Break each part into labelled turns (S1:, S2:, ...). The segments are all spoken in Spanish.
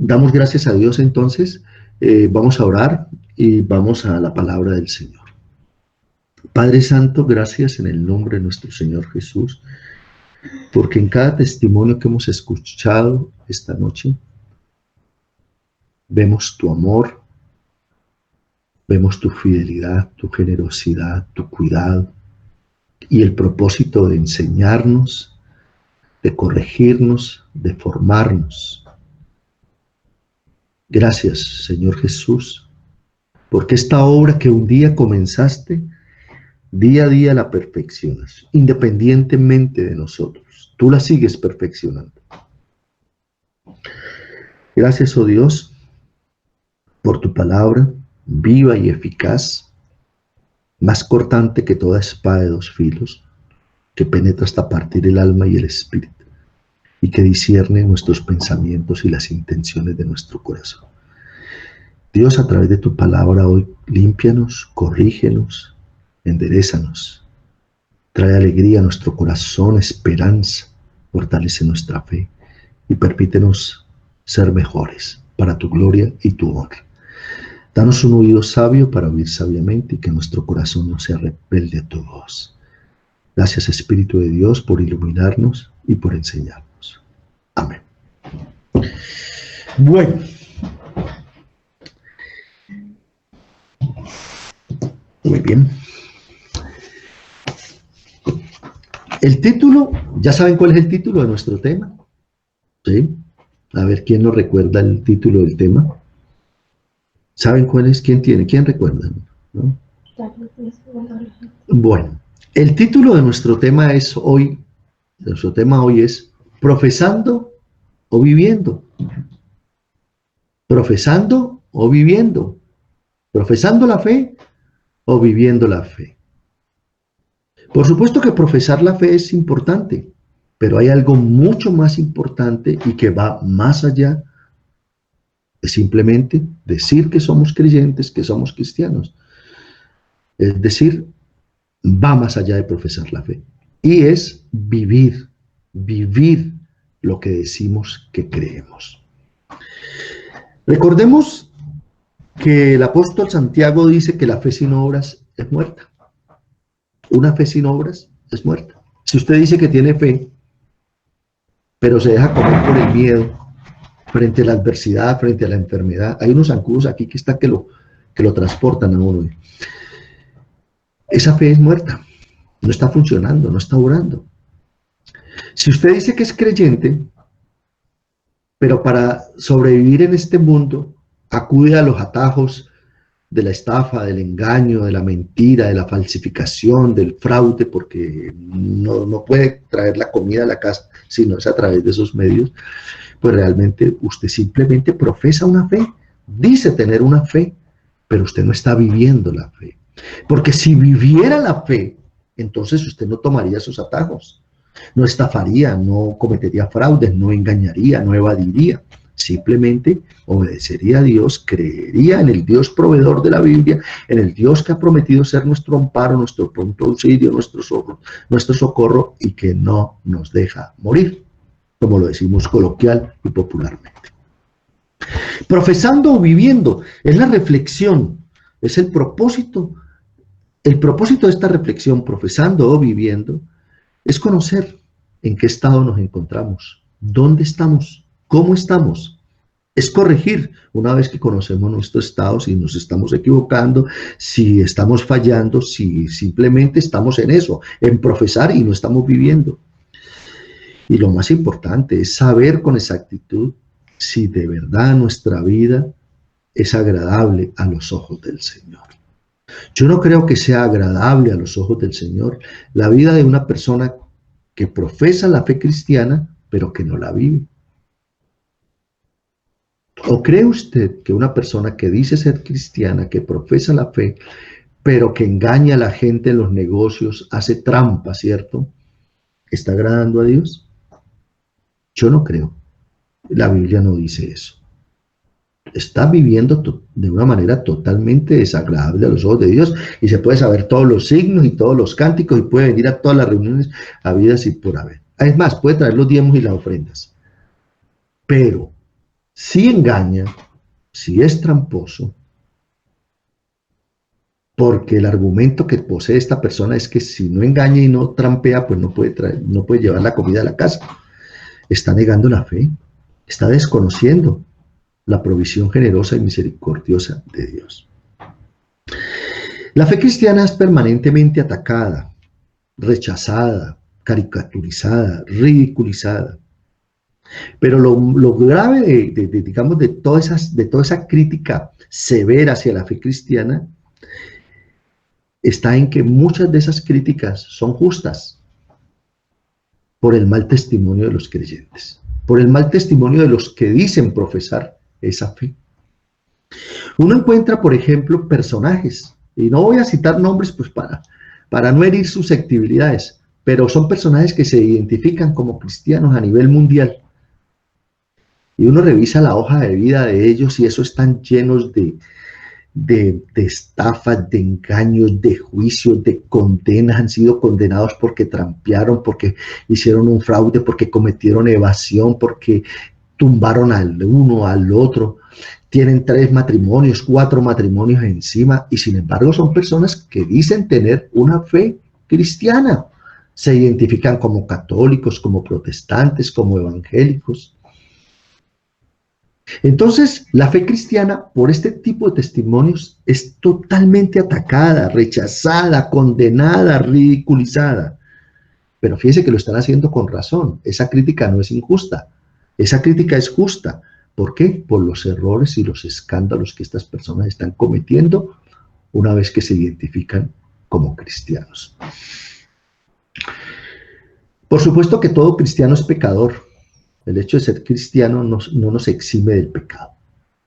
S1: Damos gracias a Dios entonces, vamos a orar y vamos a la palabra del Señor. Padre Santo, gracias en el nombre de nuestro Señor Jesús, porque en cada testimonio que hemos escuchado esta noche, vemos tu amor, vemos tu fidelidad, tu generosidad, tu cuidado y el propósito de enseñarnos, de corregirnos, de formarnos. Gracias, Señor Jesús, porque esta obra que un día comenzaste, día a día la perfeccionas, independientemente de nosotros. Tú la sigues perfeccionando. Gracias, oh Dios, por tu palabra, viva y eficaz, más cortante que toda espada de dos filos, que penetra hasta partir el alma y el espíritu, y que discierne nuestros pensamientos y las intenciones de nuestro corazón. Dios, a través de tu palabra hoy, límpianos, corrígenos, enderézanos, trae alegría a nuestro corazón, esperanza, fortalece nuestra fe y permítenos ser mejores para tu gloria y tu honra. Danos un oído sabio para oír sabiamente y que nuestro corazón no sea rebelde a tu voz. Gracias, Espíritu de Dios, por iluminarnos y por enseñarnos. Amén. Bueno. Muy bien. El título, ¿ya saben cuál es el título de nuestro tema? ¿Sí? A ver, ¿quién nos recuerda el título del tema? ¿Saben cuál es? ¿Quién tiene? ¿Quién recuerda? ¿No? Bueno, el título de nuestro tema es hoy, es Profesando o Viviendo. Profesando o viviendo. Profesando la fe o viviendo la fe. Por supuesto que profesar la fe es importante, pero hay algo mucho más importante y que va más allá de simplemente decir que somos creyentes, que somos cristianos. Es decir, va más allá de profesar la fe. Y es vivir lo que decimos que creemos. Recordemos que el apóstol Santiago dice que la fe sin obras es muerta. Una fe sin obras es muerta. Si usted dice que tiene fe, pero se deja comer por el miedo, frente a la adversidad, frente a la enfermedad, hay unos zancudos aquí que están que lo transportan a uno. Esa fe es muerta, no está funcionando, no está obrando. Si usted dice que es creyente, pero para sobrevivir en este mundo acude a los atajos de la estafa, del engaño, de la mentira, de la falsificación, del fraude, porque no puede traer la comida a la casa, sino es a través de esos medios, pues realmente usted simplemente profesa una fe, dice tener una fe, pero usted no está viviendo la fe. Porque si viviera la fe, entonces usted no tomaría esos atajos, no estafaría, no cometería fraudes, no engañaría, no evadiría. Simplemente obedecería a Dios, creería en el Dios proveedor de la Biblia, en el Dios que ha prometido ser nuestro amparo, nuestro pronto auxilio, nuestro socorro y que no nos deja morir, como lo decimos coloquial y popularmente. Profesando o viviendo es la reflexión, es el propósito. El propósito de esta reflexión, profesando o viviendo, es conocer en qué estado nos encontramos, dónde estamos, cómo estamos. Es corregir una vez que conocemos nuestro estado, si nos estamos equivocando, si estamos fallando, si simplemente estamos en eso, en profesar y no estamos viviendo. Y lo más importante es saber con exactitud si de verdad nuestra vida es agradable a los ojos del Señor. Yo no creo que sea agradable a los ojos del Señor la vida de una persona que profesa la fe cristiana, pero que no la vive. ¿O cree usted que una persona que dice ser cristiana, que profesa la fe, pero que engaña a la gente en los negocios, hace trampa, ¿cierto? ¿Está agradando a Dios? Yo no creo. La Biblia no dice eso. Está viviendo de una manera totalmente desagradable a los ojos de Dios y se puede saber todos los signos y todos los cánticos y puede venir a todas las reuniones habidas y por haber. Es más, puede traer los diezmos y las ofrendas. Pero Si engaña, si es tramposo, porque el argumento que posee esta persona es que si no engaña y no trampea, pues no puede llevar la comida a la casa. Está negando la fe, está desconociendo la provisión generosa y misericordiosa de Dios. La fe cristiana es permanentemente atacada, rechazada, caricaturizada, ridiculizada. Pero lo grave digamos, de toda esa crítica severa hacia la fe cristiana está en que muchas de esas críticas son justas por el mal testimonio de los creyentes, por el mal testimonio de los que dicen profesar esa fe. Uno encuentra, por ejemplo, personajes, y no voy a citar nombres pues para no herir susceptibilidades, pero son personajes que se identifican como cristianos a nivel mundial. Y uno revisa la hoja de vida de ellos y eso están llenos de estafas, de engaños, de juicios, de condenas. Han sido condenados porque trampearon, porque hicieron un fraude, porque cometieron evasión, porque tumbaron al uno, al otro. Tienen 3 matrimonios, 4 matrimonios encima y sin embargo son personas que dicen tener una fe cristiana. Se identifican como católicos, como protestantes, como evangélicos. Entonces, la fe cristiana, por este tipo de testimonios, es totalmente atacada, rechazada, condenada, ridiculizada. Pero fíjese que lo están haciendo con razón. Esa crítica no es injusta. Esa crítica es justa. ¿Por qué? Por los errores y los escándalos que estas personas están cometiendo una vez que se identifican como cristianos. Por supuesto que todo cristiano es pecador. El hecho de ser cristiano no nos exime del pecado.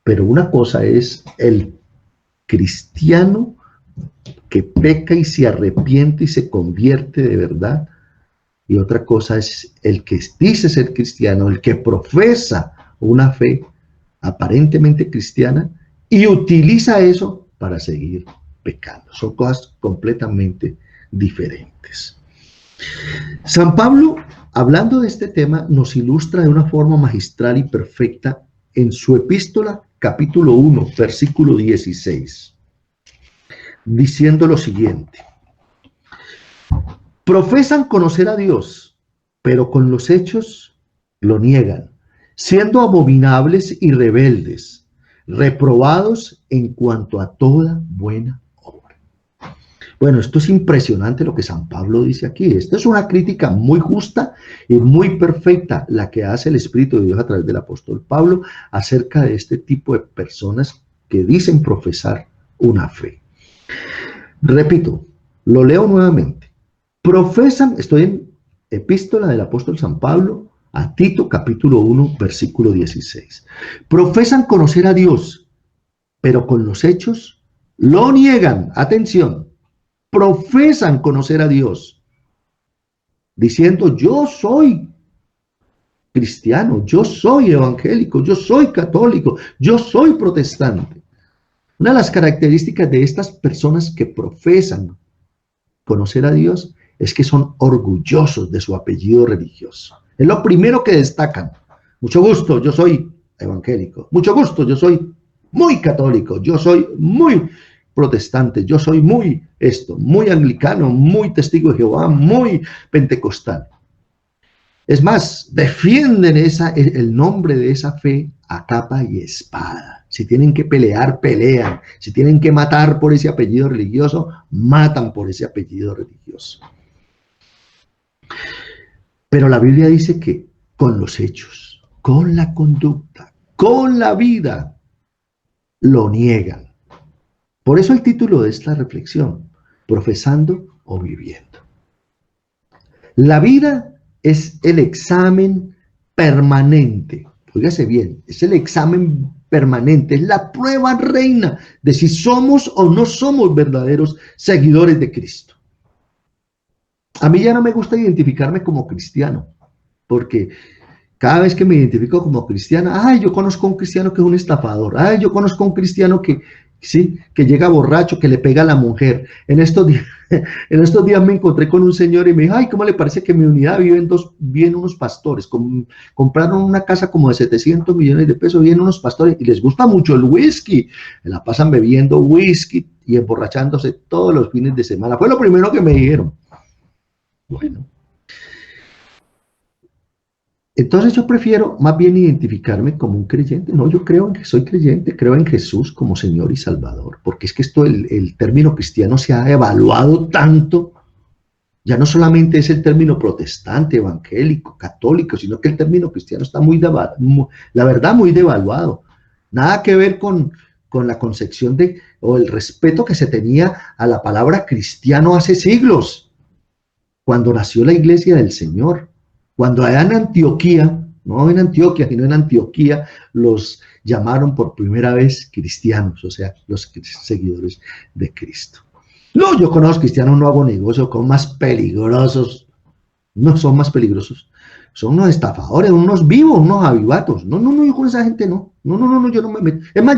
S1: Pero una cosa es el cristiano que peca y se arrepiente y se convierte de verdad. Y otra cosa es el que dice ser cristiano, el que profesa una fe aparentemente cristiana y utiliza eso para seguir pecando. Son cosas completamente diferentes. San Pablo, hablando de este tema, nos ilustra de una forma magistral y perfecta en su epístola, capítulo 1, versículo 16, diciendo lo siguiente: profesan conocer a Dios, pero con los hechos lo niegan, siendo abominables y rebeldes, reprobados en cuanto a toda buena obra. Bueno, esto es impresionante lo que San Pablo dice aquí. Esta es una crítica muy justa y muy perfecta la que hace el Espíritu de Dios a través del apóstol Pablo acerca de este tipo de personas que dicen profesar una fe. Repito, lo leo nuevamente. Profesan, estoy en epístola del apóstol San Pablo a Tito, capítulo 1, versículo 16. Profesan conocer a Dios, pero con los hechos lo niegan. Atención, profesan conocer a Dios, diciendo: yo soy cristiano, yo soy evangélico, yo soy católico, yo soy protestante. Una de las características de estas personas que profesan conocer a Dios es que son orgullosos de su apellido religioso. Es lo primero que destacan. Mucho gusto, yo soy evangélico. Mucho gusto, yo soy muy católico. Yo soy muy protestante. Yo soy muy muy anglicano, muy testigo de Jehová, muy pentecostal. Es más, defienden el nombre de esa fe a capa y espada. Si tienen que pelear, pelean. Si tienen que matar por ese apellido religioso, matan por ese apellido religioso. Pero la Biblia dice que con los hechos, con la conducta, con la vida, lo niegan. Por eso el título de esta reflexión: profesando o viviendo. La vida es el examen permanente. Óigase bien, es el examen permanente, es la prueba reina de si somos o no somos verdaderos seguidores de Cristo. A mí ya no me gusta identificarme como cristiano, porque cada vez que me identifico como cristiano, ay, yo conozco a un cristiano que es un estafador, ay, yo conozco a un cristiano que ¿sí? Que llega borracho, que le pega a la mujer. En estos días me encontré con un señor y me dijo, ay, ¿cómo le parece que en mi unidad viven unos pastores? Compraron una casa como de 700 millones de pesos, viven unos pastores y les gusta mucho el whisky. La pasan bebiendo whisky y emborrachándose todos los fines de semana. Fue lo primero que me dijeron. Bueno. Entonces yo prefiero más bien identificarme como un creyente. No, yo creo en que soy creyente, creo en Jesús como Señor y Salvador, porque es que el término cristiano se ha evaluado tanto, ya no solamente es el término protestante, evangélico, católico, sino que el término cristiano está la verdad, muy devaluado. Nada que ver con la concepción o el respeto que se tenía a la palabra cristiano hace siglos, cuando nació la iglesia del Señor. Cuando allá en Antioquía, no en Antioquia, sino en Antioquía, los llamaron por primera vez cristianos, o sea, los seguidores de Cristo. No, yo conozco cristianos, no hago negocio con más peligrosos, no son más peligrosos, son unos estafadores, unos vivos, unos avivatos. No, yo con esa gente no, yo no me meto. Es más,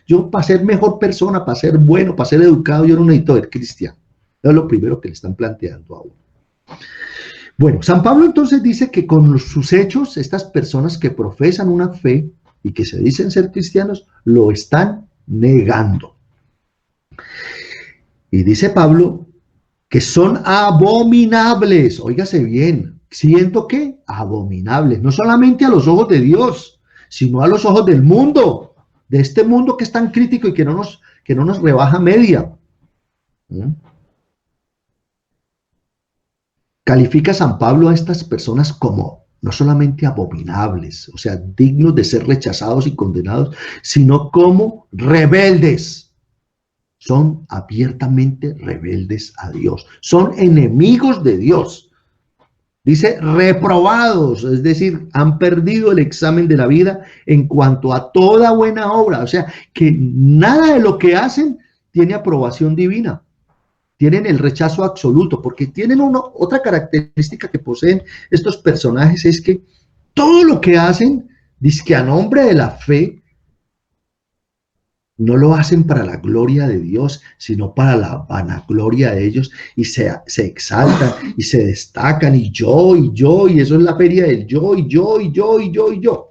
S1: yo para ser mejor persona, para ser bueno, para ser educado, yo no necesito ser cristiano. Es lo primero que le están planteando a uno. Bueno, San Pablo entonces dice que con sus hechos, estas personas que profesan una fe y que se dicen ser cristianos, lo están negando. Y dice Pablo que son abominables, óigase bien, siento que abominables, no solamente a los ojos de Dios, sino a los ojos del mundo, de este mundo que es tan crítico y que no nos rebaja media. Califica San Pablo a estas personas como no solamente abominables, o sea, dignos de ser rechazados y condenados, sino como rebeldes. Son abiertamente rebeldes a Dios, son enemigos de Dios. Dice reprobados, es decir, han perdido el examen de la vida en cuanto a toda buena obra, o sea, que nada de lo que hacen tiene aprobación divina. Tienen el rechazo absoluto, porque tienen otra característica que poseen estos personajes, es que todo lo que hacen, dizque a nombre de la fe, no lo hacen para la gloria de Dios, sino para la vanagloria de ellos, y se exaltan y se destacan, y eso es la feria del yo.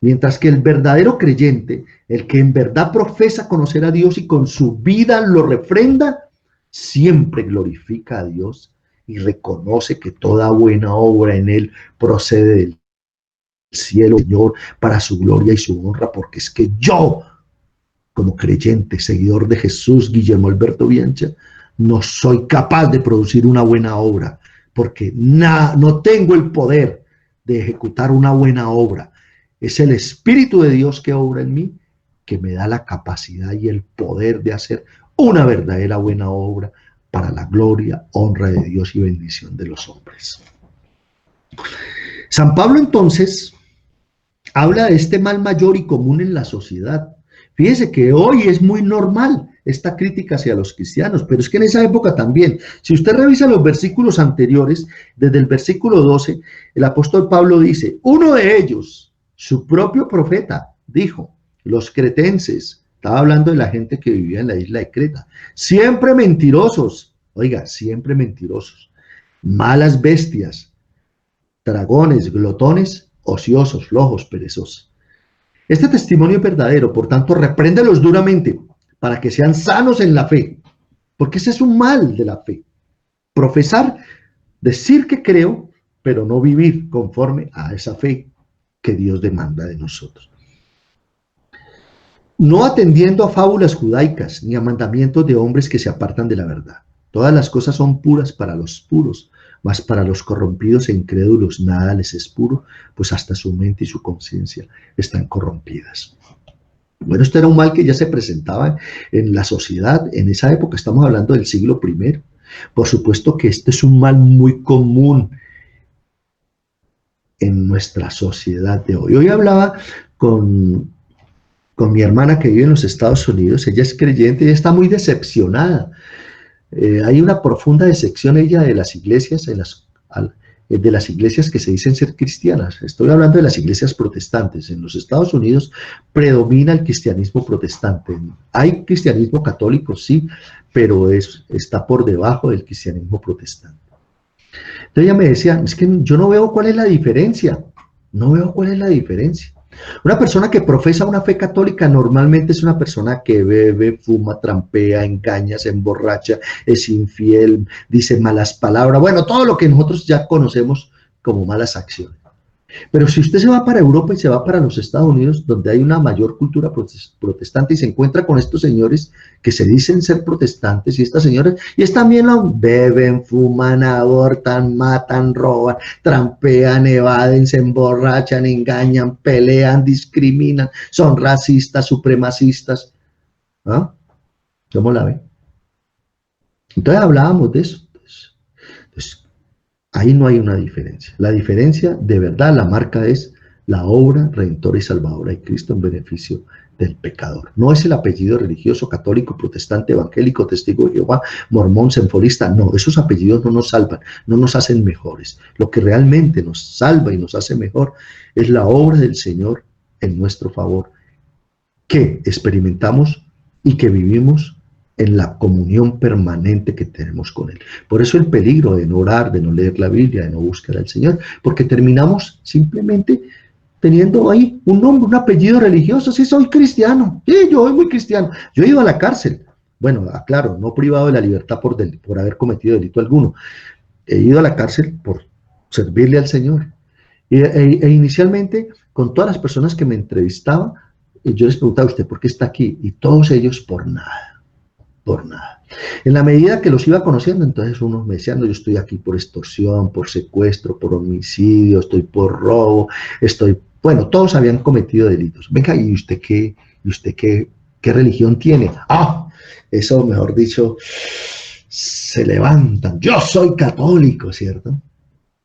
S1: Mientras que el verdadero creyente, el que en verdad profesa conocer a Dios y con su vida lo refrenda, siempre glorifica a Dios y reconoce que toda buena obra en él procede del cielo, Señor, para su gloria y su honra, porque es que yo, como creyente, seguidor de Jesús, Guillermo Alberto Biancha, no soy capaz de producir una buena obra, porque no tengo el poder de ejecutar una buena obra. Es el Espíritu de Dios que obra en mí, que me da la capacidad y el poder de hacer una verdadera buena obra para la gloria, honra de Dios y bendición de los hombres. San Pablo entonces habla de este mal mayor y común en la sociedad. Fíjese que hoy es muy normal esta crítica hacia los cristianos, pero es que en esa época también. Si usted revisa los versículos anteriores, desde el versículo 12, el apóstol Pablo dice, uno de ellos, su propio profeta, dijo, los cretenses, estaba hablando de la gente que vivía en la isla de Creta, siempre mentirosos, oiga, siempre mentirosos, malas bestias, dragones, glotones, ociosos, flojos, perezosos. Este testimonio es verdadero, por tanto, repréndelos duramente para que sean sanos en la fe, porque ese es un mal de la fe. Profesar, decir que creo, pero no vivir conforme a esa fe que Dios demanda de nosotros. No atendiendo a fábulas judaicas ni a mandamientos de hombres que se apartan de la verdad. Todas las cosas son puras para los puros, mas para los corrompidos e incrédulos nada les es puro, pues hasta su mente y su conciencia están corrompidas. Bueno, esto era un mal que ya se presentaba en la sociedad en esa época, estamos hablando del siglo I. Por supuesto que este es un mal muy común en nuestra sociedad de hoy. Hoy hablaba con mi hermana que vive en los Estados Unidos, ella es creyente y está muy decepcionada. Hay una profunda decepción ella de las iglesias de las iglesias que se dicen ser cristianas. Estoy hablando de las iglesias protestantes. En los Estados Unidos predomina el cristianismo protestante. Hay cristianismo católico, sí, pero está por debajo del cristianismo protestante. Entonces ella me decía, es que yo no veo cuál es la diferencia. No veo cuál es la diferencia. Una persona que profesa una fe católica normalmente es una persona que bebe, fuma, trampea, engaña, se emborracha, es infiel, dice malas palabras, bueno, todo lo que nosotros ya conocemos como malas acciones. Pero si usted se va para Europa y se va para los Estados Unidos, donde hay una mayor cultura protestante y se encuentra con estos señores que se dicen ser protestantes y estas señoras, y es también lo beben, fuman, abortan, matan, roban, trampean, evaden, se emborrachan, engañan, pelean, discriminan, son racistas, supremacistas. ¿Ah? ¿Cómo la ven? Entonces hablábamos de eso. Entonces, ahí no hay una diferencia. La diferencia, de verdad, la marca es la obra redentora y salvadora de Cristo en beneficio del pecador. No es el apellido religioso, católico, protestante, evangélico, testigo de Jehová, mormón, senforista. No, esos apellidos no nos salvan, no nos hacen mejores. Lo que realmente nos salva y nos hace mejor es la obra del Señor en nuestro favor, que experimentamos y que vivimos en la comunión permanente que tenemos con Él. Por eso el peligro de no orar, de no leer la Biblia, de no buscar al Señor, porque terminamos simplemente teniendo ahí un nombre, un apellido religioso. Sí, soy cristiano, sí, yo soy muy cristiano. Yo he ido a la cárcel, bueno, aclaro, no privado de la libertad por haber cometido delito alguno. He ido a la cárcel por servirle al Señor. E inicialmente, con todas las personas que me entrevistaban, yo les preguntaba, ¿usted por qué está aquí? Y todos ellos por nada. Por nada. En la medida que los iba conociendo, entonces unos me decían, no, yo estoy aquí por extorsión, por secuestro, por homicidio, estoy por robo, bueno, todos habían cometido delitos. Venga, ¿y usted qué religión tiene? Ah, eso, mejor dicho, se levantan. Yo soy católico, ¿cierto?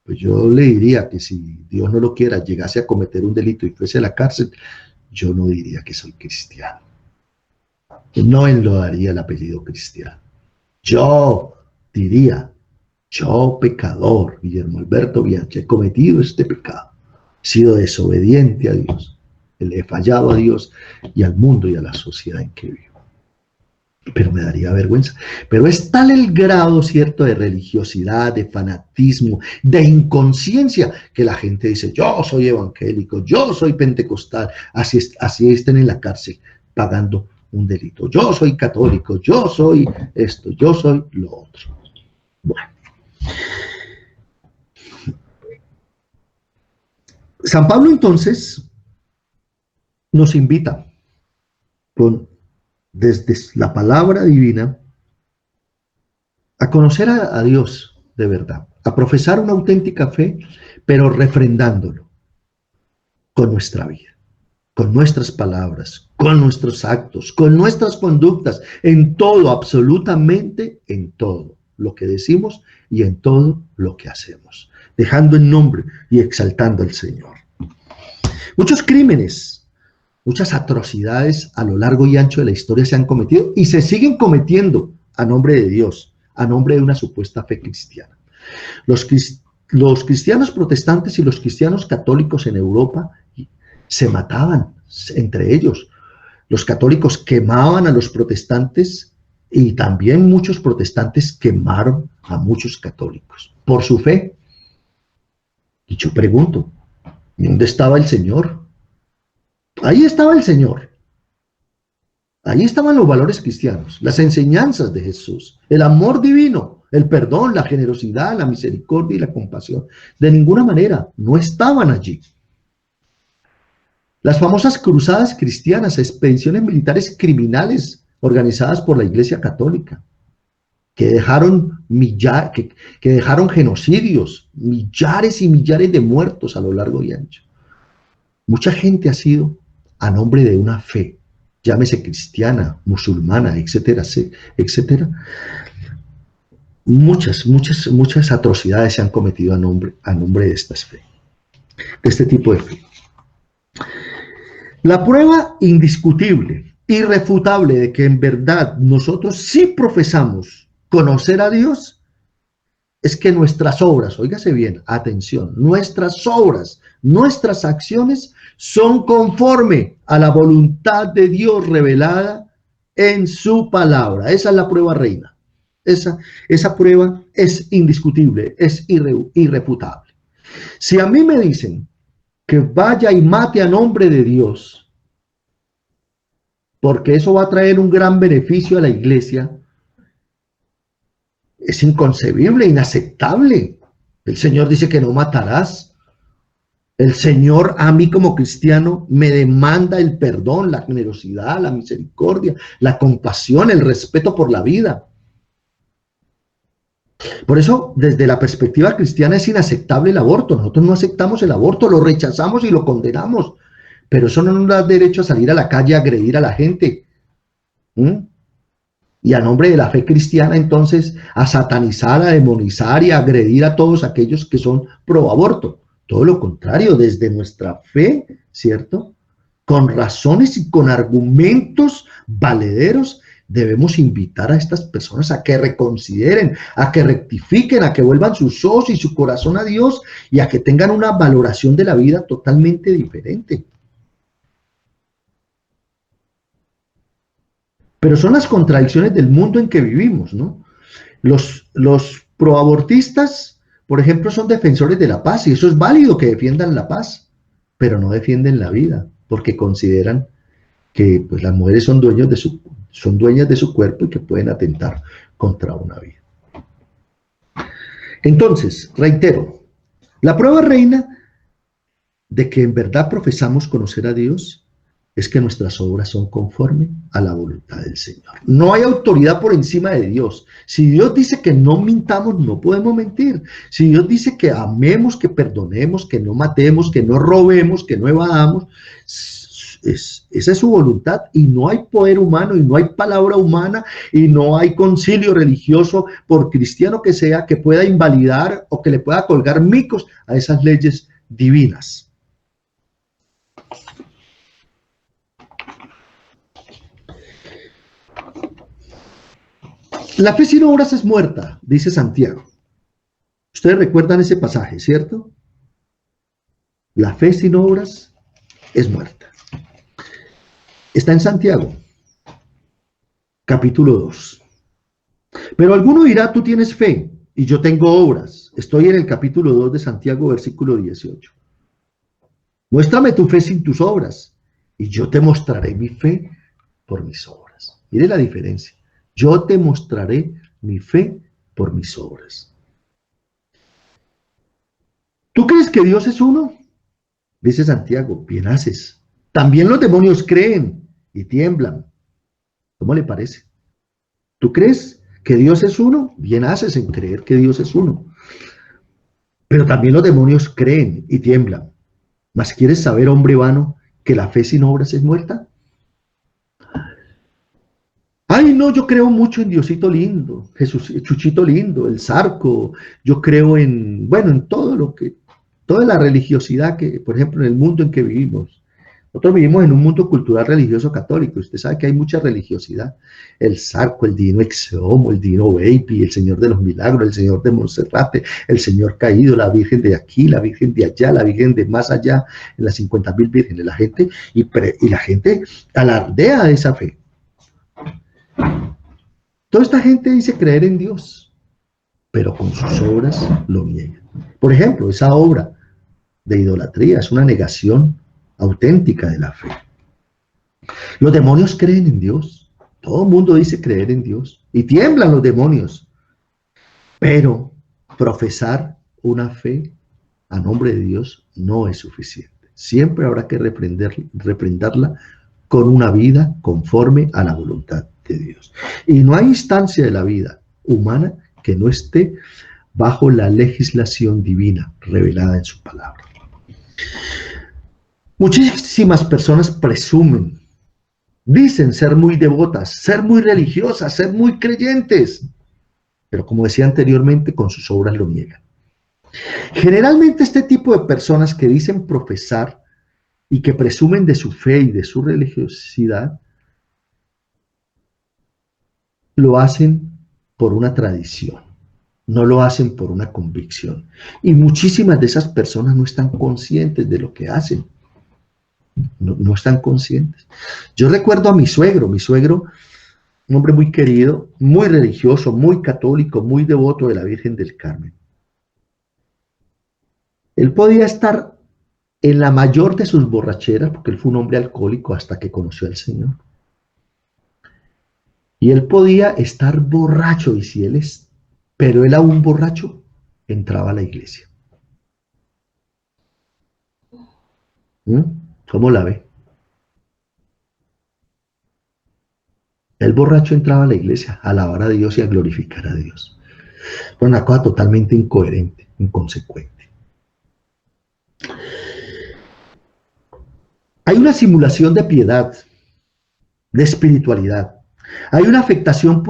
S1: Pues yo le diría que si Dios no lo quiera, llegase a cometer un delito y fuese a la cárcel, yo no diría que soy cristiano. No enlodaría el apellido cristiano. Yo diría, yo pecador, Guillermo Alberto Bianchi, he cometido este pecado, he sido desobediente a Dios, le he fallado a Dios y al mundo y a la sociedad en que vivo. Pero me daría vergüenza. Pero es tal el grado, ¿cierto?, de religiosidad, de fanatismo, de inconsciencia, que la gente dice, yo soy evangélico, yo soy pentecostal, así estén en la cárcel pagando un delito. Yo soy católico, yo soy esto, yo soy lo otro. Bueno. San Pablo entonces nos invita desde la palabra divina a conocer a Dios de verdad, a profesar una auténtica fe, pero refrendándolo con nuestra vida, con nuestras palabras, con nuestros actos, con nuestras conductas, en todo, absolutamente en todo lo que decimos y en todo lo que hacemos, dejando en nombre y exaltando al Señor. Muchos crímenes, muchas atrocidades a lo largo y ancho de la historia se han cometido y se siguen cometiendo a nombre de Dios, a nombre de una supuesta fe cristiana. Los cristianos protestantes y los cristianos católicos en Europa se mataban entre ellos. Los católicos quemaban a los protestantes y también muchos protestantes quemaron a muchos católicos por su fe. Y yo pregunto, ¿dónde estaba el Señor? Ahí estaba el Señor. Ahí estaban los valores cristianos, las enseñanzas de Jesús, el amor divino, el perdón, la generosidad, la misericordia y la compasión. De ninguna manera, no estaban allí. Las famosas cruzadas cristianas, expediciones militares criminales organizadas por la Iglesia Católica, que dejaron genocidios, millares y millares de muertos a lo largo y ancho. Mucha gente ha sido a nombre de una fe, llámese cristiana, musulmana, etcétera, etcétera. Muchas atrocidades se han cometido a nombre de estas fe, de este tipo de fe. La prueba indiscutible, irrefutable de que en verdad nosotros sí profesamos conocer a Dios es que nuestras obras, óigase bien, atención, nuestras obras, nuestras acciones son conforme a la voluntad de Dios revelada en su palabra. Esa es la prueba reina. Esa prueba es indiscutible, es irrefutable. Si a mí me dicen que vaya y mate a nombre de Dios, porque eso va a traer un gran beneficio a la iglesia, es inconcebible, inaceptable. El Señor dice que no matarás. El Señor a mí como cristiano me demanda el perdón, la generosidad, la misericordia, la compasión, el respeto por la vida. Por eso, desde la perspectiva cristiana es inaceptable el aborto. Nosotros no aceptamos el aborto, lo rechazamos y lo condenamos. Pero eso no nos da derecho a salir a la calle a agredir a la gente. Y a nombre de la fe cristiana, entonces, a satanizar, a demonizar y a agredir a todos aquellos que son pro aborto. Todo lo contrario, desde nuestra fe, ¿cierto? Con razones y con argumentos valederos, debemos invitar a estas personas a que reconsideren, a que rectifiquen, a que vuelvan sus ojos y su corazón a Dios y a que tengan una valoración de la vida totalmente diferente. Pero son las contradicciones del mundo en que vivimos, ¿no? Los proabortistas, por ejemplo, son defensores de la paz, y eso es válido que defiendan la paz, pero no defienden la vida, porque consideran que pues, las mujeres son dueñas de su cuerpo y que pueden atentar contra una vida. Entonces, reitero, la prueba reina de que en verdad profesamos conocer a Dios es que nuestras obras son conforme a la voluntad del Señor. No hay autoridad por encima de Dios. Si Dios dice que no mintamos, no podemos mentir. Si Dios dice que amemos, que perdonemos, que no matemos, que no robemos, que no evadamos, esa es su voluntad, y no hay poder humano, y no hay palabra humana, y no hay concilio religioso, por cristiano que sea, que pueda invalidar o que le pueda colgar micos a esas leyes divinas. La fe sin obras es muerta, dice Santiago. Ustedes recuerdan ese pasaje, ¿cierto? La fe sin obras es muerta. Está en Santiago, capítulo 2. Pero alguno dirá, tú tienes fe y yo tengo obras. Estoy en el capítulo 2 de Santiago, versículo 18. Muéstrame tu fe sin tus obras y yo te mostraré mi fe por mis obras. Mire la diferencia. Yo te mostraré mi fe por mis obras. ¿Tú crees que Dios es uno? Dice Santiago, bien haces. También los demonios creen y tiemblan. ¿Cómo le parece? ¿Tú crees que Dios es uno? Bien haces en creer que Dios es uno. Pero también los demonios creen y tiemblan. ¿Mas quieres saber, hombre vano, que la fe sin obras es muerta? Ay, no, yo creo mucho en Diosito lindo, Jesús, Chuchito lindo, el Zarco. Yo creo en, bueno, en todo lo que, toda la religiosidad que, por ejemplo, en el mundo en que vivimos. Nosotros vivimos en un mundo cultural religioso católico. Usted sabe que hay mucha religiosidad. El Zarco, el Divino Exeomo, el Divino Baby, el Señor de los Milagros, el Señor de Monserrate, el Señor Caído, la Virgen de aquí, la Virgen de allá, la Virgen de más allá, en las 50.000 vírgenes. La gente, y la gente alardea de esa fe. Toda esta gente dice creer en Dios, pero con sus obras lo niegan. Por ejemplo, esa obra de idolatría es una negación auténtica de la fe. Los demonios creen en Dios. Todo el mundo dice creer en Dios. Y tiemblan los demonios. Pero profesar una fe a nombre de Dios no es suficiente. Siempre habrá que reprenderla con una vida conforme a la voluntad de Dios. Y no hay instancia de la vida humana que no esté bajo la legislación divina revelada en su palabra. Muchísimas personas presumen, dicen ser muy devotas, ser muy religiosas, ser muy creyentes, pero como decía anteriormente, con sus obras lo niegan. Generalmente este tipo de personas que dicen profesar y que presumen de su fe y de su religiosidad, lo hacen por una tradición. no lo hacen por una convicción. Y muchísimas de esas personas no están conscientes de lo que hacen. No están conscientes. Yo recuerdo a mi suegro, un hombre muy querido, muy religioso, muy católico, muy devoto de la Virgen del Carmen. Él podía estar en la mayor de sus borracheras, porque él fue un hombre alcohólico hasta que conoció al Señor. Y él podía estar borracho, y si él es, pero él aún borracho, entraba a la iglesia. ¿Mm? ¿Cómo la ve? El borracho entraba a la iglesia a alabar a Dios y a glorificar a Dios. Fue una cosa totalmente incoherente, inconsecuente. Hay una simulación de piedad, de espiritualidad. Hay una afectación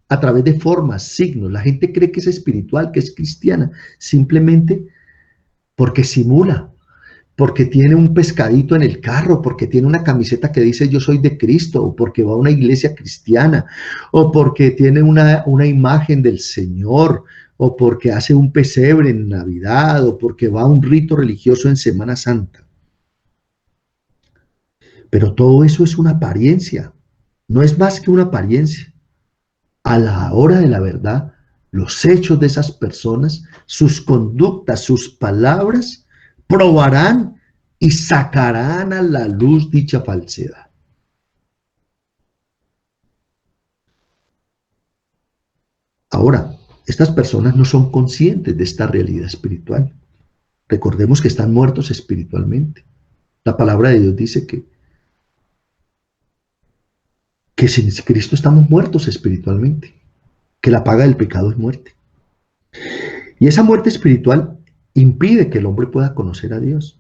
S1: a través de formas, signos. La gente cree que es espiritual, que es cristiana, simplemente porque simula, porque tiene un pescadito en el carro, porque tiene una camiseta que dice yo soy de Cristo, o porque va a una iglesia cristiana, o porque tiene una imagen del Señor, o porque hace un pesebre en Navidad, o porque va a un rito religioso en Semana Santa. Pero todo eso es una apariencia, no es más que una apariencia. A la hora de la verdad, los hechos de esas personas, sus conductas, sus palabras, probarán y sacarán a la luz dicha falsedad. Ahora, estas personas no son conscientes de esta realidad espiritual. Recordemos que están muertos espiritualmente. La palabra de Dios dice que sin Cristo estamos muertos espiritualmente, que la paga del pecado es muerte. Y esa muerte espiritual impide que el hombre pueda conocer a Dios,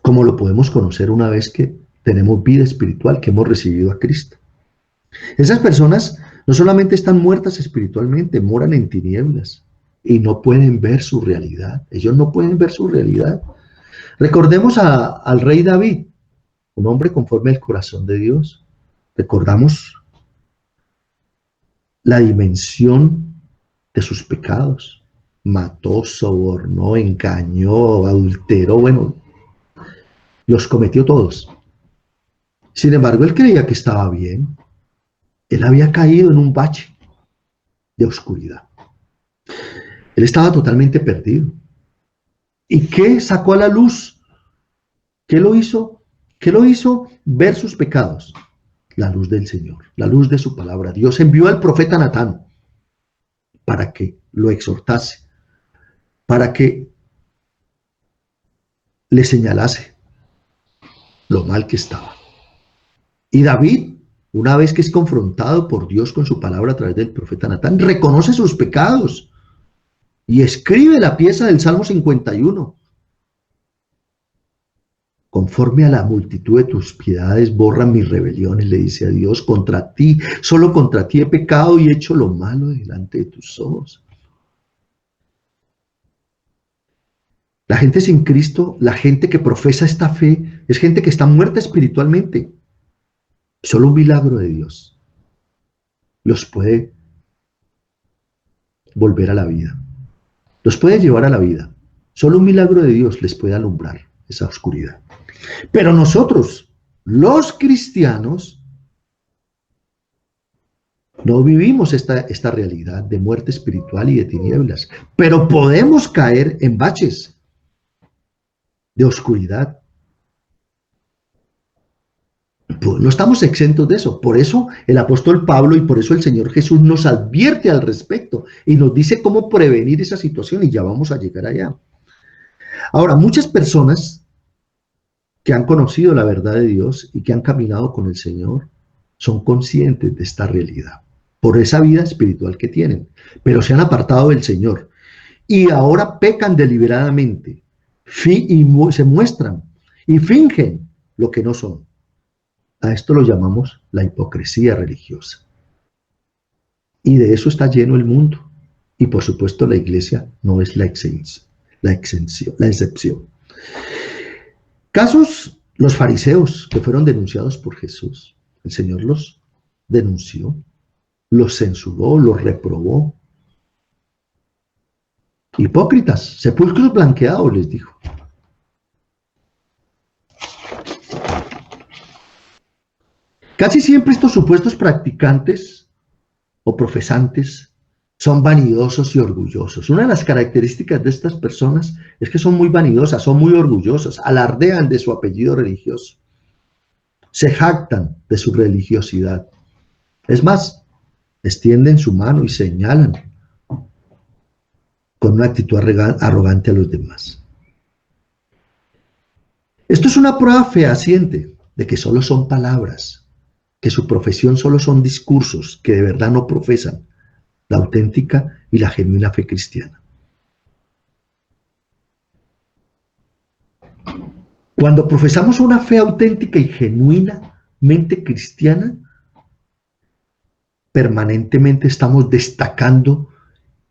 S1: como lo podemos conocer una vez que tenemos vida espiritual, que hemos recibido a Cristo. Esas personas no solamente están muertas espiritualmente, moran en tinieblas y no pueden ver su realidad. Ellos no pueden ver su realidad. Recordemos al rey David, un hombre conforme al corazón de Dios. Recordamos la dimensión de sus pecados. Mató, sobornó, engañó, adulteró, bueno, los cometió todos. Sin embargo, él creía que estaba bien. Él había caído en un bache de oscuridad. Él estaba totalmente perdido. ¿Y qué sacó a la luz? ¿Qué lo hizo? ¿Qué lo hizo ver sus pecados? La luz del Señor, la luz de su palabra. Dios envió al profeta Natán para que lo exhortase, para que le señalase lo mal que estaba. Y David, una vez que es confrontado por Dios con su palabra a través del profeta Natán, reconoce sus pecados y escribe la pieza del Salmo 51. Conforme a la multitud de tus piedades, borra mis rebeliones, le dice a Dios, contra ti, solo contra ti he pecado y he hecho lo malo delante de tus ojos. La gente sin Cristo, la gente que profesa esta fe, es gente que está muerta espiritualmente. Solo un milagro de Dios los puede volver a la vida, los puede llevar a la vida. Solo un milagro de Dios les puede alumbrar esa oscuridad. Pero nosotros, los cristianos, no vivimos esta realidad de muerte espiritual y de tinieblas, pero podemos caer en baches de oscuridad. Pues no estamos exentos de eso. Por eso el apóstol Pablo y por eso el Señor Jesús nos advierte al respecto y nos dice cómo prevenir esa situación y ya vamos a llegar allá. Ahora, muchas personas que han conocido la verdad de Dios y que han caminado con el Señor son conscientes de esta realidad por esa vida espiritual que tienen, pero se han apartado del Señor y ahora pecan deliberadamente y se muestran y fingen lo que no son. A esto lo llamamos la hipocresía religiosa. Y de eso está lleno el mundo. Y por supuesto la iglesia no es la excepción. Casos, los fariseos que fueron denunciados por Jesús. El Señor los denunció, los censuró, los reprobó. Hipócritas, sepulcros blanqueados, les dijo. Casi siempre estos supuestos practicantes o profesantes son vanidosos y orgullosos. Una de las características de estas personas es que son muy vanidosas, son muy orgullosas, alardean de su apellido religioso, se jactan de su religiosidad. Es más, extienden su mano y señalan con una actitud arrogante a los demás. Esto es una prueba fehaciente de que solo son palabras, que su profesión solo son discursos que de verdad no profesan la auténtica y la genuina fe cristiana. Cuando profesamos una fe auténtica y genuinamente cristiana, permanentemente estamos destacando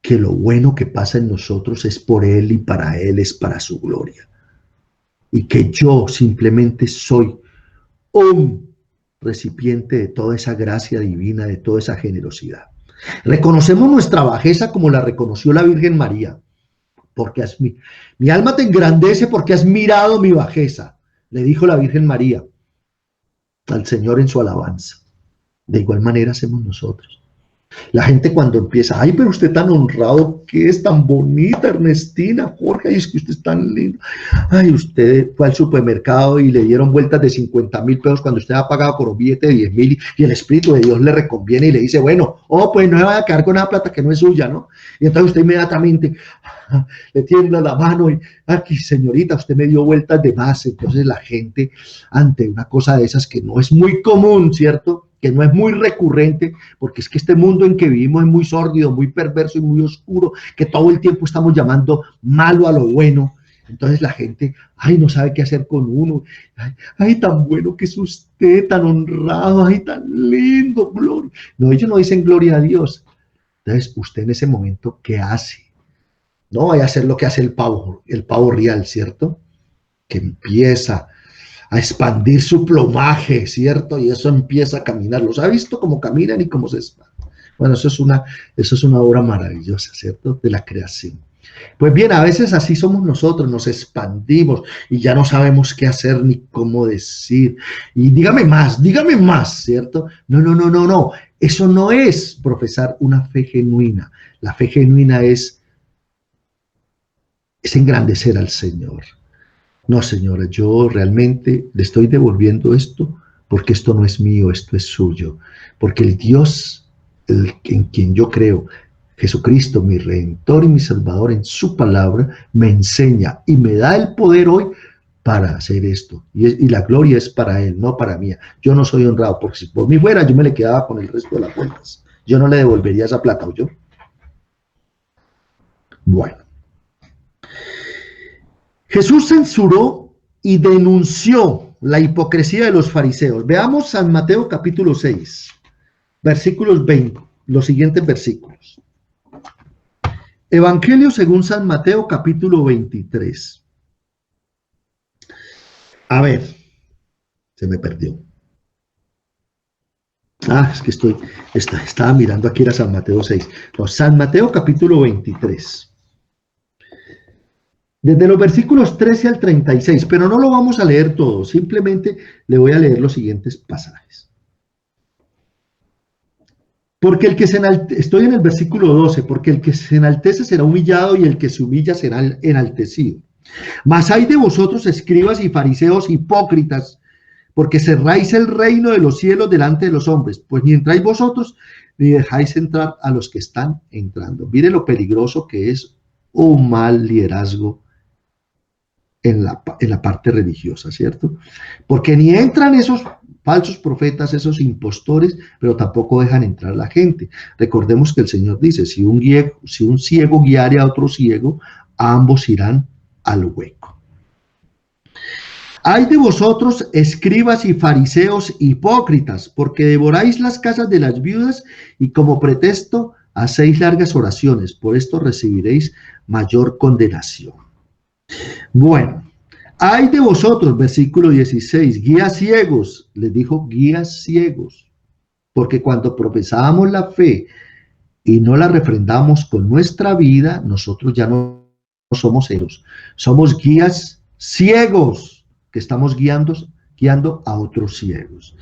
S1: que lo bueno que pasa en nosotros es por Él y para Él, es para su gloria. Y que yo simplemente soy un recipiente de toda esa gracia divina, de toda esa generosidad. Reconocemos nuestra bajeza como la reconoció la Virgen María, porque mi alma te engrandece porque has mirado mi bajeza, le dijo la Virgen María al Señor en su alabanza. De igual manera hacemos nosotros. La gente cuando empieza, ay, pero usted tan honrado, que es tan bonita, Ernestina, Jorge, ay, es que usted es tan lindo. Ay, usted fue al supermercado y le dieron vueltas de 50.000 pesos cuando usted ha pagado por un billete de 10.000 y el Espíritu de Dios le reconviene y le dice, bueno, pues no se vaya a quedar con una plata que no es suya, ¿no? Y entonces usted inmediatamente le tiembla la mano y, aquí, señorita, usted me dio vueltas de más. Entonces la gente, ante una cosa de esas que no es muy común, ¿cierto?, que no es muy recurrente, porque es que este mundo en que vivimos es muy sórdido, muy perverso y muy oscuro, que todo el tiempo estamos llamando malo a lo bueno. Entonces la gente, ay, no sabe qué hacer con uno. Ay, tan bueno que es usted, tan honrado, ay, tan lindo, gloria. No, ellos no dicen gloria a Dios. Entonces, usted en ese momento, ¿qué hace? No vaya a hacer lo que hace el pavo real, ¿cierto? Que empieza a expandir su plumaje, ¿cierto? Y eso empieza a caminar. ¿Los ha visto cómo caminan y cómo se expanden? Bueno, eso es una obra maravillosa, ¿cierto? De la creación. Pues bien, a veces así somos nosotros, nos expandimos y ya no sabemos qué hacer ni cómo decir. Y dígame más, ¿cierto? No. Eso no es profesar una fe genuina. La fe genuina es engrandecer al Señor. No, señora, yo realmente le estoy devolviendo esto porque esto no es mío, esto es suyo. Porque el Dios en quien yo creo, Jesucristo, mi Redentor y mi Salvador, en su palabra, me enseña y me da el poder hoy para hacer esto. Y la gloria es para Él, no para mí. Yo no soy honrado, porque si por mí fuera, yo me le quedaba con el resto de las cuentas. Yo no le devolvería esa plata, ¿o yo? Bueno. Jesús censuró y denunció la hipocresía de los fariseos. Veamos San Mateo capítulo 6, versículos 20, los siguientes versículos. Evangelio según San Mateo capítulo 23. A ver, se me perdió. Es que estaba mirando aquí era San Mateo 6. No, San Mateo capítulo 23. Desde los versículos 13 al 36, pero no lo vamos a leer todo, simplemente le voy a leer los siguientes pasajes. Porque el que estoy en el versículo 12, porque el que se enaltece será humillado y el que se humilla será enaltecido. Mas hay de vosotros, escribas y fariseos hipócritas, porque cerráis el reino de los cielos delante de los hombres, pues ni entráis vosotros, ni dejáis entrar a los que están entrando. Mire lo peligroso que es un mal liderazgo en la parte religiosa, ¿cierto? Porque ni entran esos falsos profetas, esos impostores, pero tampoco dejan entrar a la gente. Recordemos que el Señor dice, si un ciego guiare a otro ciego, ambos irán al hueco. Hay de vosotros, escribas y fariseos hipócritas, porque devoráis las casas de las viudas y como pretexto hacéis largas oraciones, por esto recibiréis mayor condenación. Bueno, hay de vosotros, versículo 16, guías ciegos, les dijo guías ciegos, porque cuando profesábamos la fe y no la refrendamos con nuestra vida, nosotros ya no somos ciegos, somos guías ciegos que estamos guiando a otros ciegos.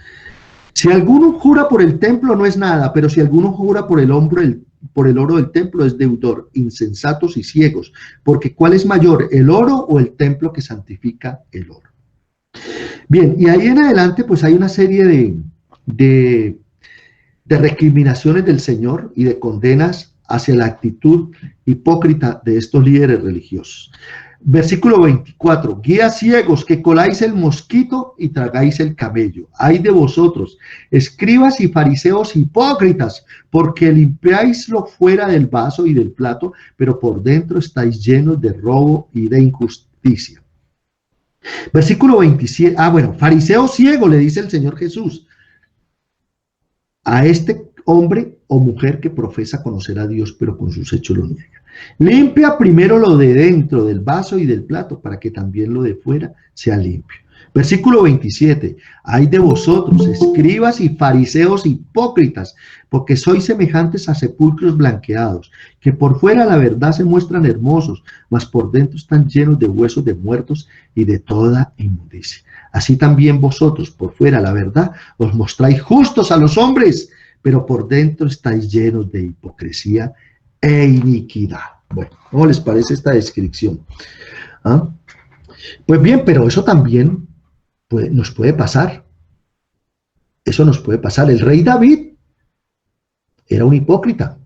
S1: Si alguno jura por el templo no es nada, pero si alguno jura por el oro del templo es deudor, insensatos y ciegos, porque ¿cuál es mayor, el oro o el templo que santifica el oro? Bien, y ahí en adelante pues hay una serie de recriminaciones del Señor y de condenas hacia la actitud hipócrita de estos líderes religiosos. Versículo 24, guías ciegos que coláis el mosquito y tragáis el camello. Ay de vosotros, escribas y fariseos hipócritas, porque limpiáis lo fuera del vaso y del plato, pero por dentro estáis llenos de robo y de injusticia. Versículo 27, fariseo ciego, le dice el Señor Jesús a este hombre o mujer que profesa conocer a Dios, pero con sus hechos lo niega. Limpia primero lo de dentro del vaso y del plato, para que también lo de fuera sea limpio. Versículo 27, ay de vosotros, escribas y fariseos hipócritas, porque sois semejantes a sepulcros blanqueados, que por fuera la verdad se muestran hermosos, mas por dentro están llenos de huesos de muertos y de toda inmundicia. Así también vosotros, por fuera la verdad, os mostráis justos a los hombres, pero por dentro estáis llenos de hipocresía e iniquidad. Bueno, ¿cómo les parece esta descripción? ¿Ah? Pues bien, pero eso también nos puede pasar. Eso nos puede pasar. El rey David era un hipócrita.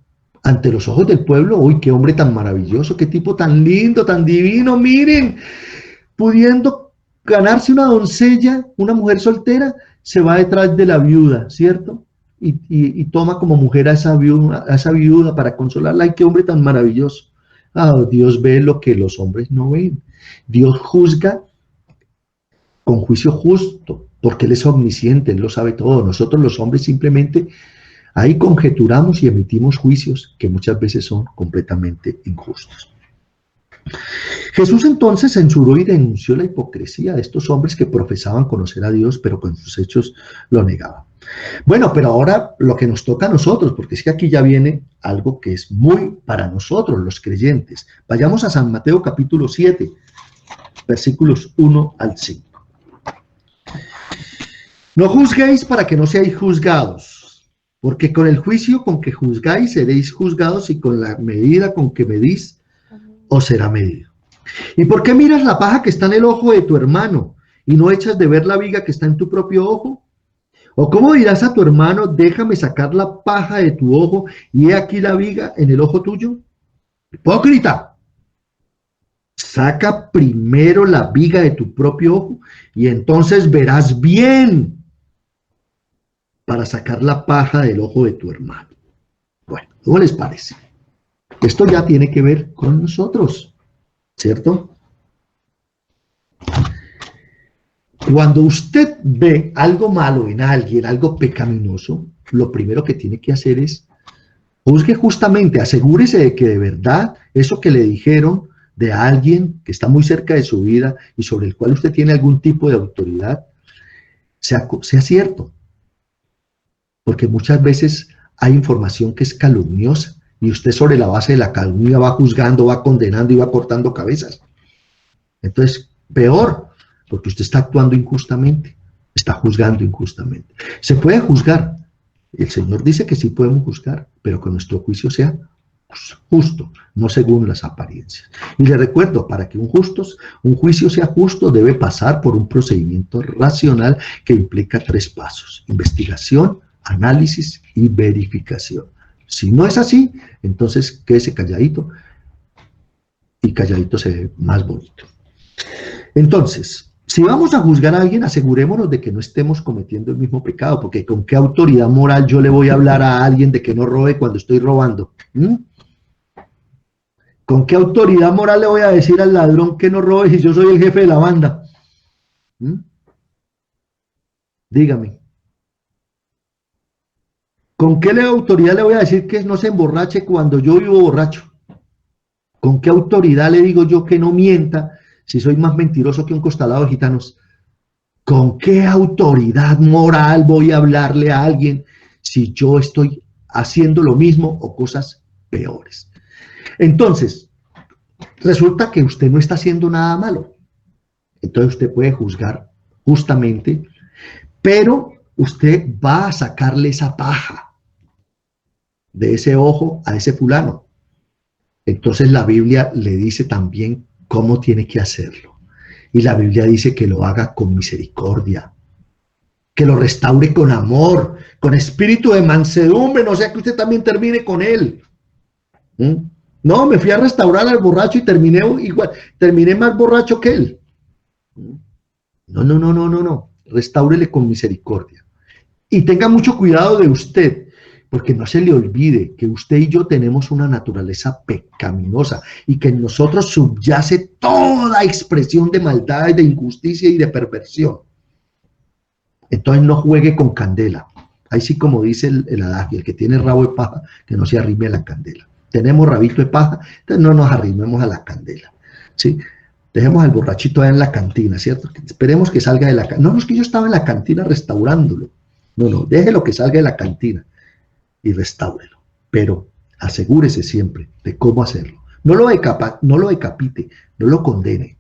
S1: Ante los ojos del pueblo, uy, qué hombre tan maravilloso, qué tipo tan lindo, tan divino, miren, pudiendo ganarse una doncella, una mujer soltera, se va detrás de la viuda, ¿cierto? Y toma como mujer a esa viuda para consolarla. ¡Ay, qué hombre tan maravilloso! Ah, Dios ve lo que los hombres no ven. Dios juzga con juicio justo, porque Él es omnisciente, Él lo sabe todo. Nosotros los hombres simplemente ahí conjeturamos y emitimos juicios que muchas veces son completamente injustos. Jesús entonces censuró y denunció la hipocresía de estos hombres que profesaban conocer a Dios, pero con sus hechos lo negaban. Bueno, pero ahora lo que nos toca a nosotros, porque es que aquí ya viene algo que es muy para nosotros, los creyentes. Vayamos a San Mateo capítulo 7, versículos 1 al 5. No juzguéis para que no seáis juzgados, porque con el juicio con que juzgáis seréis juzgados, y con la medida con que medís os será medido. ¿Y por qué miras la paja que está en el ojo de tu hermano y no echas de ver la viga que está en tu propio ojo? ¿O cómo dirás a tu hermano, déjame sacar la paja de tu ojo y he aquí la viga en el ojo tuyo? Hipócrita, saca primero la viga de tu propio ojo y entonces verás bien para sacar la paja del ojo de tu hermano. Bueno, ¿cómo les parece? Esto ya tiene que ver con nosotros, ¿cierto? Cuando usted ve algo malo en alguien, algo pecaminoso, lo primero que tiene que hacer es juzgue justamente, asegúrese de que de verdad eso que le dijeron de alguien que está muy cerca de su vida y sobre el cual usted tiene algún tipo de autoridad, sea cierto. Porque muchas veces hay información que es calumniosa y usted sobre la base de la calumnia va juzgando, va condenando y va cortando cabezas. Entonces, peor, porque usted está actuando injustamente, está juzgando injustamente. Se puede juzgar, el Señor dice que sí podemos juzgar, pero que nuestro juicio sea justo, no según las apariencias. Y le recuerdo, para que un juicio sea justo, debe pasar por un procedimiento racional que implica 3 pasos: investigación, análisis y verificación. Si no es así, entonces quédese calladito, y calladito se ve más bonito. Entonces, si vamos a juzgar a alguien, asegurémonos de que no estemos cometiendo el mismo pecado, porque ¿con qué autoridad moral yo le voy a hablar a alguien de que no robe cuando estoy robando? ¿Con qué autoridad moral le voy a decir al ladrón que no robe si yo soy el jefe de la banda? Dígame. ¿Con qué autoridad le voy a decir que no se emborrache cuando yo vivo borracho? ¿Con qué autoridad le digo yo que no mienta si soy más mentiroso que un costalado de gitanos? ¿Con qué autoridad moral voy a hablarle a alguien si yo estoy haciendo lo mismo o cosas peores. Entonces, resulta que usted no está haciendo nada malo. Entonces usted puede juzgar justamente, pero usted va a sacarle esa paja de ese ojo a ese fulano. Entonces la Biblia le dice también cómo tiene que hacerlo. Y la Biblia dice que lo haga con misericordia, que lo restaure con amor, con espíritu de mansedumbre, no sea que usted también termine con él. No, me fui a restaurar al borracho y terminé igual, terminé más borracho que él. No. Restáurele con misericordia. Y tenga mucho cuidado de usted, porque no se le olvide que usted y yo tenemos una naturaleza pecaminosa y que en nosotros subyace toda expresión de maldad, de injusticia y de perversión. Entonces no juegue con candela. Ahí sí, como dice el adagio, el que tiene rabo de paja, que no se arrime a la candela. Tenemos rabito de paja, entonces no nos arrimemos a la candela, ¿sí? Dejemos al borrachito allá en la cantina, ¿cierto? Esperemos que salga de la cantina. No es que yo estaba en la cantina restaurándolo. No, déjelo que salga de la cantina y restáurelo. Pero asegúrese siempre de cómo hacerlo. No lo decapite, no lo condene.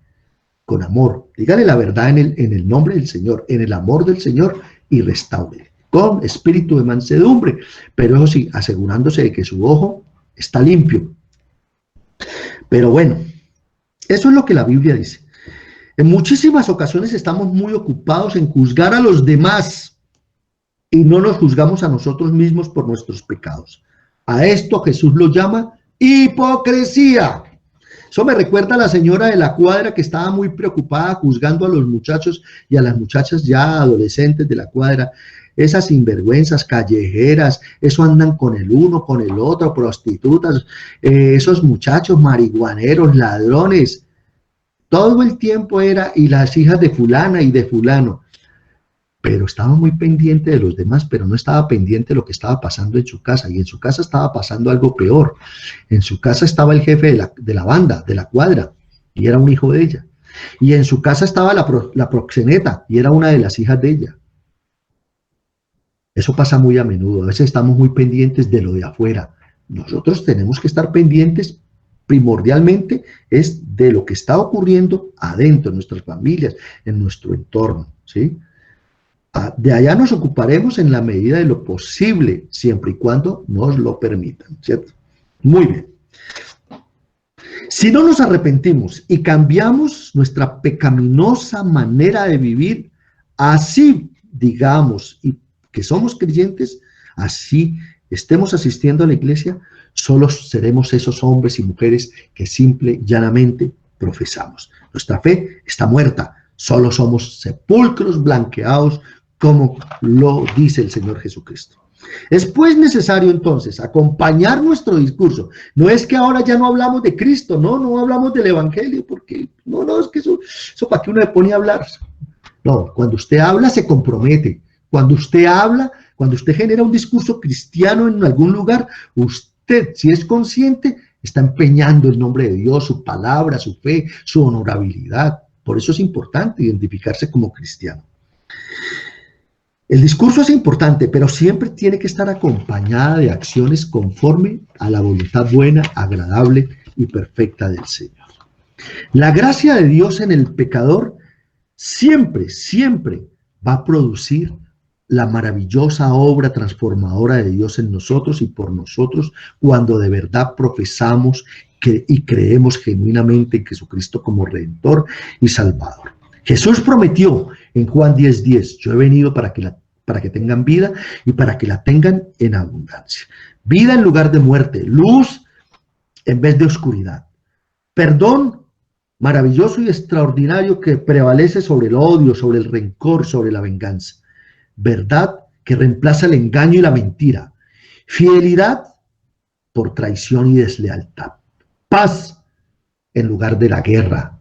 S1: Con amor, dígale la verdad en el nombre del Señor, en el amor del Señor, y restáurele con espíritu de mansedumbre, pero eso sí, asegurándose de que su ojo está limpio. Pero bueno, eso es lo que la Biblia dice. En muchísimas ocasiones estamos muy ocupados en juzgar a los demás y no nos juzgamos a nosotros mismos por nuestros pecados. A esto Jesús lo llama hipocresía. Eso me recuerda a la señora de la cuadra que estaba muy preocupada juzgando a los muchachos y a las muchachas ya adolescentes de la cuadra. Esas sinvergüenzas callejeras, eso andan con el uno, con el otro, prostitutas, esos muchachos marihuaneros, ladrones. Todo el tiempo era, y las hijas de fulana y de fulano. Pero estaba muy pendiente de los demás, pero no estaba pendiente de lo que estaba pasando en su casa. Y en su casa estaba pasando algo peor. En su casa estaba el jefe de la banda, de la cuadra, y era un hijo de ella. Y en su casa estaba la proxeneta, y era una de las hijas de ella. Eso pasa muy a menudo. A veces estamos muy pendientes de lo de afuera. Nosotros tenemos que estar pendientes primordialmente es de lo que está ocurriendo adentro, en nuestras familias, en nuestro entorno, ¿sí? De allá nos ocuparemos en la medida de lo posible, siempre y cuando nos lo permitan, ¿cierto? Muy bien. Si no nos arrepentimos y cambiamos nuestra pecaminosa manera de vivir, así digamos y que somos creyentes, así estemos asistiendo a la iglesia, solo seremos esos hombres y mujeres que simple y llanamente profesamos. Nuestra fe está muerta, solo somos sepulcros blanqueados, como lo dice el Señor Jesucristo. Es pues necesario entonces acompañar nuestro discurso. No es que ahora ya no hablamos de Cristo, no hablamos del Evangelio, porque no, es que eso para qué uno le pone a hablar. No, cuando usted habla se compromete. Cuando usted habla, cuando usted genera un discurso cristiano en algún lugar, usted, si es consciente, está empeñando el nombre de Dios, su palabra, su fe, su honorabilidad. Por eso es importante identificarse como cristiano. El discurso es importante, pero siempre tiene que estar acompañada de acciones conforme a la voluntad buena, agradable y perfecta del Señor. La gracia de Dios en el pecador siempre va a producir la maravillosa obra transformadora de Dios en nosotros y por nosotros cuando de verdad profesamos y creemos genuinamente en Jesucristo como Redentor y Salvador. Jesús prometió en Juan 10:10, yo he venido para que tengan vida y para que la tengan en abundancia. Vida en lugar de muerte, luz en vez de oscuridad. Perdón maravilloso y extraordinario que prevalece sobre el odio, sobre el rencor, sobre la venganza. Verdad que reemplaza el engaño y la mentira. Fidelidad por traición y deslealtad. Paz en lugar de la guerra.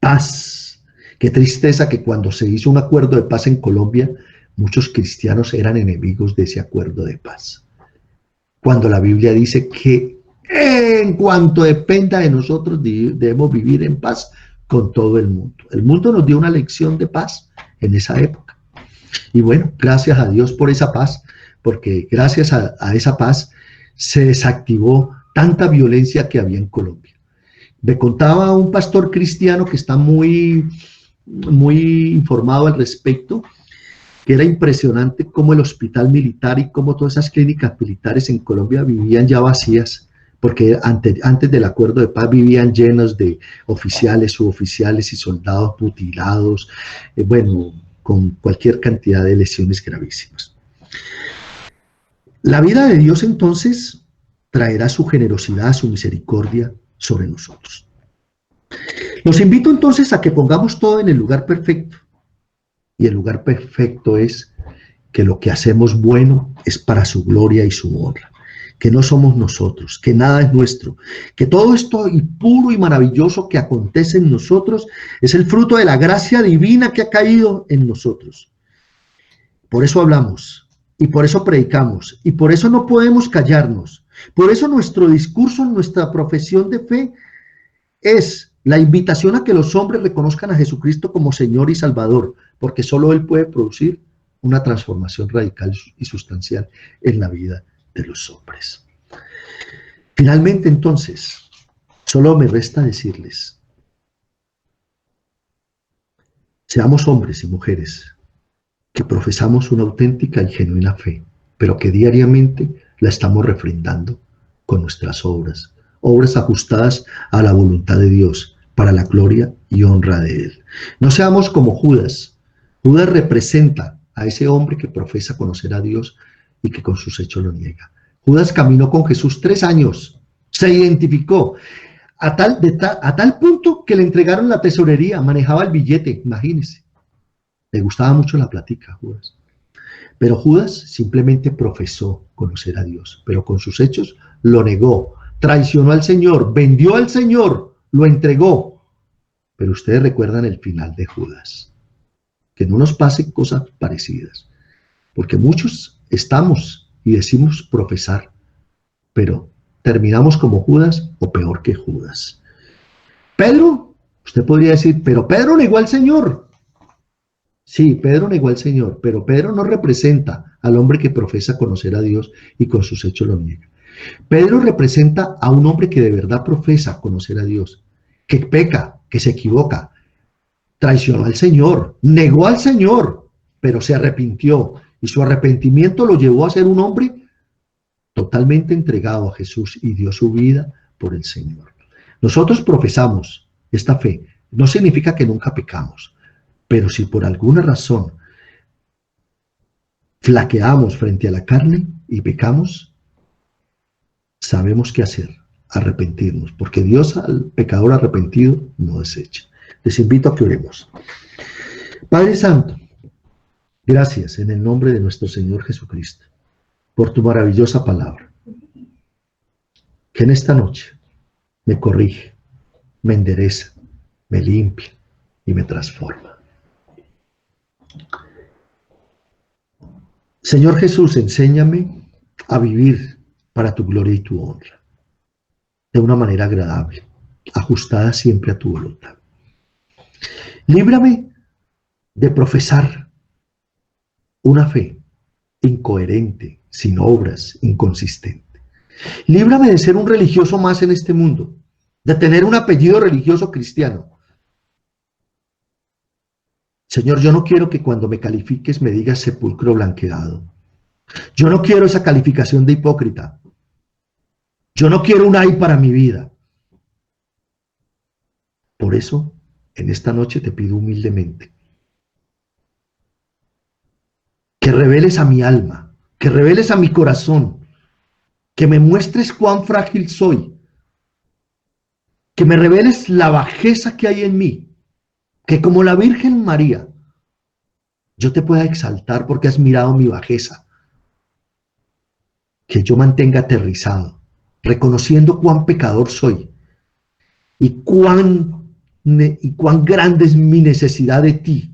S1: Paz. Qué tristeza que cuando se hizo un acuerdo de paz en Colombia, muchos cristianos eran enemigos de ese acuerdo de paz. Cuando la Biblia dice que en cuanto dependa de nosotros debemos vivir en paz con todo el mundo. El mundo nos dio una lección de paz en esa época. Y bueno, gracias a Dios por esa paz, porque gracias a esa paz se desactivó tanta violencia que había en Colombia. Me contaba un pastor cristiano que está muy informado al respecto, que era impresionante cómo el hospital militar y cómo todas esas clínicas militares en Colombia vivían ya vacías, porque antes del acuerdo de paz vivían llenos de oficiales, suboficiales y soldados mutilados, bueno, con cualquier cantidad de lesiones gravísimas. La vida de Dios entonces traerá su generosidad, su misericordia sobre nosotros. Los invito entonces a que pongamos todo en el lugar perfecto. Y el lugar perfecto es que lo que hacemos bueno es para su gloria y su honra. Que no somos nosotros, que nada es nuestro, que todo esto puro y maravilloso que acontece en nosotros es el fruto de la gracia divina que ha caído en nosotros. Por eso hablamos y por eso predicamos y por eso no podemos callarnos. Por eso nuestro discurso, nuestra profesión de fe es la invitación a que los hombres reconozcan a Jesucristo como Señor y Salvador, porque solo Él puede producir una transformación radical y sustancial en la vida de los hombres. Finalmente, entonces, solo me resta decirles, seamos hombres y mujeres que profesamos una auténtica y genuina fe, pero que diariamente la estamos refrendando con nuestras obras, obras ajustadas a la voluntad de Dios, para la gloria y honra de Él. No seamos como Judas. Judas representa a ese hombre que profesa conocer a Dios y que con sus hechos lo niega. Judas caminó con Jesús 3 años, se identificó, a tal punto que le entregaron la tesorería, manejaba el billete, imagínense. Le gustaba mucho la plática a Judas. Pero Judas simplemente profesó conocer a Dios, pero con sus hechos lo negó, traicionó al Señor, vendió al Señor, lo entregó. Pero ustedes recuerdan el final de Judas. Que no nos pasen cosas parecidas. Porque muchos estamos y decimos profesar, pero terminamos como Judas o peor que Judas. Pedro, usted podría decir, pero Pedro negó al Señor. Sí, Pedro negó al Señor, pero Pedro no representa al hombre que profesa conocer a Dios y con sus hechos lo niega. Pedro representa a un hombre que de verdad profesa conocer a Dios, que peca, que se equivoca, traicionó al Señor, negó al Señor, pero se arrepintió y su arrepentimiento lo llevó a ser un hombre totalmente entregado a Jesús y dio su vida por el Señor. Nosotros profesamos esta fe, no significa que nunca pecamos, pero si por alguna razón flaqueamos frente a la carne y pecamos, sabemos qué hacer, arrepentirnos, porque Dios al pecador arrepentido no desecha. Les invito a que oremos. Padre Santo, gracias en el nombre de nuestro Señor Jesucristo, por tu maravillosa palabra, que en esta noche me corrige, me endereza, me limpia y me transforma. Señor Jesús, enséñame a vivir para tu gloria y tu honra, de una manera agradable, ajustada siempre a tu voluntad. Líbrame de profesar una fe incoherente, sin obras, inconsistente. Líbrame de ser un religioso más en este mundo, de tener un apellido religioso cristiano. Señor, yo no quiero que cuando me califiques me digas sepulcro blanqueado. Yo no quiero esa calificación de hipócrita. Yo no quiero un ay para mi vida. Por eso, en esta noche te pido humildemente que reveles a mi alma, que reveles a mi corazón, que me muestres cuán frágil soy, que me reveles la bajeza que hay en mí, que como la Virgen María, yo te pueda exaltar porque has mirado mi bajeza, que yo mantenga aterrizado, reconociendo cuán pecador soy y cuán grande es mi necesidad de ti,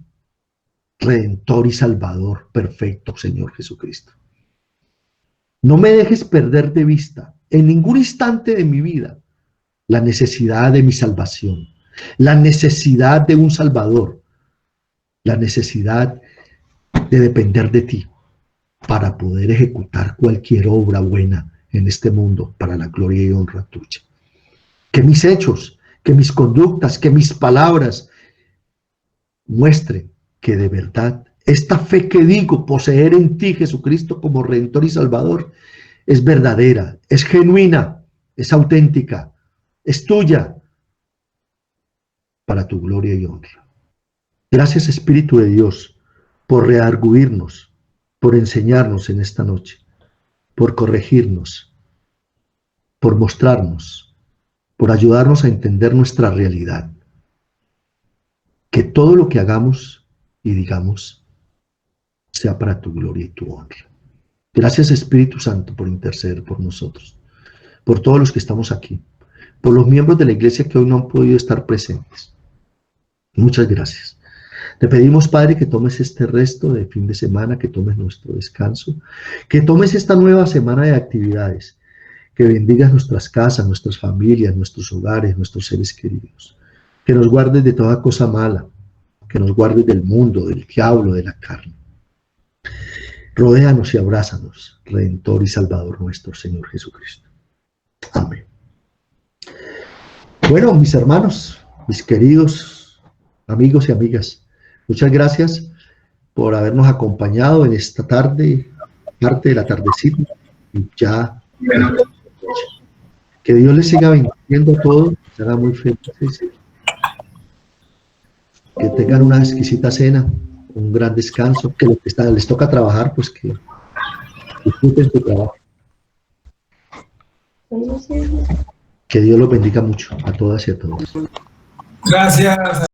S1: Redentor y Salvador perfecto, Señor Jesucristo. No me dejes perder de vista en ningún instante de mi vida la necesidad de mi salvación, la necesidad de un Salvador, la necesidad de depender de ti. para poder ejecutar cualquier obra buena en este mundo para la gloria y honra tuya. Que mis hechos, que mis conductas, que mis palabras muestren que de verdad esta fe que digo poseer en ti, Jesucristo, como Redentor y Salvador, es verdadera, es genuina, es auténtica, es tuya, para tu gloria y honra. Gracias, Espíritu de Dios, por redarguirnos, por enseñarnos en esta noche, por corregirnos, por mostrarnos, por ayudarnos a entender nuestra realidad. Que todo lo que hagamos y digamos sea para tu gloria y tu honra. Gracias, Espíritu Santo, por interceder por nosotros, por todos los que estamos aquí, por los miembros de la iglesia que hoy no han podido estar presentes. Muchas gracias. Te pedimos, Padre, que tomes este resto de fin de semana, que tomes nuestro descanso, que tomes esta nueva semana de actividades, que bendigas nuestras casas, nuestras familias, nuestros hogares, nuestros seres queridos, que nos guardes de toda cosa mala, que nos guardes del mundo, del diablo, de la carne. Rodéanos y abrázanos, Redentor y Salvador nuestro, Señor Jesucristo. Amén. Bueno, mis hermanos, mis queridos amigos y amigas, muchas gracias por habernos acompañado en esta tarde, parte de la tardecita, y ya. Que Dios les siga bendiciendo todo, será muy felices. Que tengan una exquisita cena, un gran descanso, que los que les toca trabajar, pues que disfruten su trabajo. Que Dios los bendiga mucho a todas y a todos.
S2: Gracias.